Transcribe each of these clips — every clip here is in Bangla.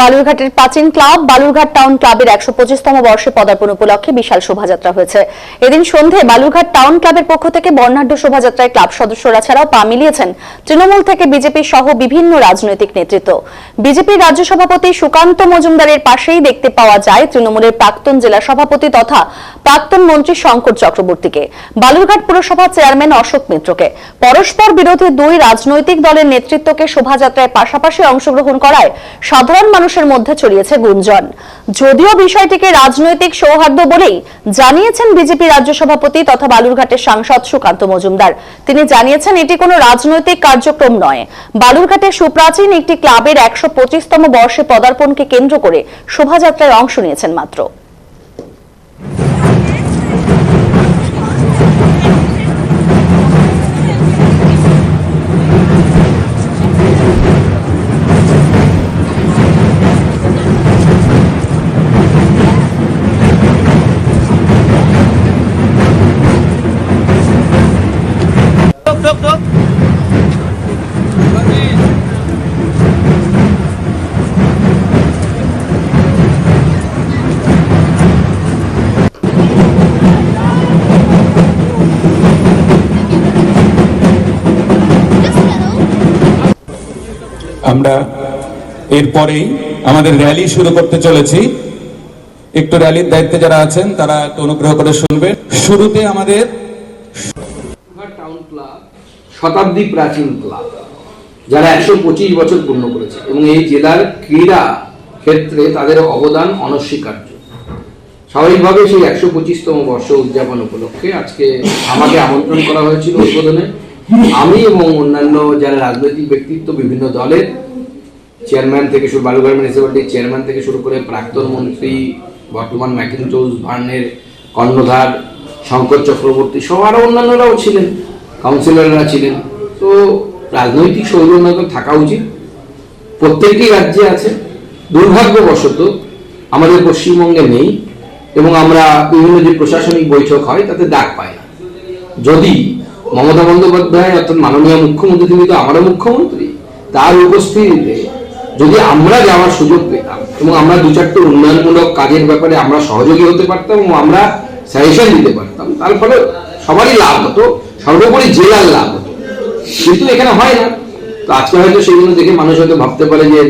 বালুরঘাটের প্রাচীন ক্লাব বালুরঘাট টাউন ক্লাবের ১২৫তম বর্ষে পদার্পণ উপলক্ষে বিশাল শোভাযাত্রা হয়েছে। এদিন সন্ধে বালুরঘাট টাউন ক্লাবের পক্ষ থেকে বর্ণাঢ্য শোভাযাত্রায় ক্লাব সদস্যরা ছাড়াও পা মিলিয়েছেন তৃণমূল থেকে বিজেপি সহ বিভিন্ন রাজনৈতিক নেতৃত্ব। বিজেপির রাজ্য সভাপতি সুকান্ত মজুমদারের পাশেই দেখতে পাওয়া যায় তৃণমূলের প্রাক্তন জেলা সভাপতি তথা প্রাক্তন মন্ত্রী শঙ্কর চক্রবর্তীকে, বালুরঘাট পুরসভার চেয়ারম্যান অশোক মিত্রকে। পরস্পর বিরোধী দুই রাজনৈতিক দলের নেতৃত্বকে শোভাযাত্রায় পাশাপাশি অংশগ্রহণ করায় সাধারণ মানুষের মধ্যে ছড়িয়েছে গুঞ্জন। যদিও বিষয়টিকে রাজনৈতিক সৌহার্দ্য বলেই জানিয়েছেন বিজেপি রাজ্য সভাপতি তথা বালুরঘাটের সাংসদ সুকান্ত মজুমদার। তিনি জানিয়েছেন এটি কোনো রাজনৈতিক কার্যক্রম নয়। বালুরঘাটের সুপ্রাচীন একটি ক্লাবের ১২৫তম বর্ষে পদার্পণকে কেন্দ্র করে শোভাযাত্রায় অংশ নিয়েছেন মাত্র। আমরা এরপরেই আমাদের র্যালি শুরু করতে চলেছি। একটু র্যালির দায়িত্বে যারা আছেন তারা অনুগ্রহ করে শুনবেন। শুরুতে আমাদের টাউন ক্লাব শতাব্দী প্রাচীন ক্লাব, যারা ১২৫ বছর পূর্ণ করেছে এবং এই জেলার ক্রীড়া ক্ষেত্রে তাদের অবদান অনস্বীকার্য। স্বাভাবিকভাবে সেই ১২৫তম বর্ষ উদযাপন উপলক্ষে আজকে আমাকে আমন্ত্রণ করা হয়েছিল উদ্বোধনে। আমি এবং অন্যান্য যারা রাজনৈতিক ব্যক্তিত্ব, বিভিন্ন দলের চেয়ারম্যান থেকে শুরু, বালুরঘাট মিউনিসিপ্যালিটির চেয়ারম্যান থেকে শুরু করে প্রাক্তন মন্ত্রী, বর্তমান ম্যাকিনটোশ ভার্নের কর্ণধার শঙ্কর চক্রবর্তী সহ আরও অন্যান্যরাও ছিলেন, কাউন্সিলররা ছিলেন। তো রাজনৈতিক সৌজন্যতা থাকা উচিত, প্রত্যেকটি রাজ্যে আছে। দুর্ভাগ্যবশত আমাদের পশ্চিমবঙ্গে নেই এবং আমরা বিভিন্ন যে প্রশাসনিক বৈঠক হয় তাতে ডাক পাই না। যদি মমতা বন্দ্যোপাধ্যায় অর্থাৎ মাননীয় মুখ্যমন্ত্রী, তিনি তো আমারও মুখ্যমন্ত্রী, তার উপস্থিতিতে যদি আমরা যাওয়ার সুযোগ পেতাম এবং আমরা দু চারটে উন্নয়নমূলক কাজের ব্যাপারে আমরা সহযোগী হতে পারতাম এবং আমরা সাজেশন দিতে পারতাম, তার ফলে সবারই লাভ হতো, সর্বোপরি জেলার লাভ হতো। কিন্তু এখানে হয় না। তো আজকে হয়তো সেগুলো দেখে মানুষ হয়তো ভাবতে পারে যে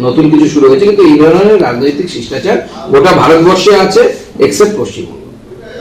নতুন কিছু শুরু হয়েছে, কিন্তু এই ধরনের রাজনৈতিক শিষ্টাচার গোটা ভারতবর্ষে আছে, এক্সেপ্ট পশ্চিমবঙ্গ।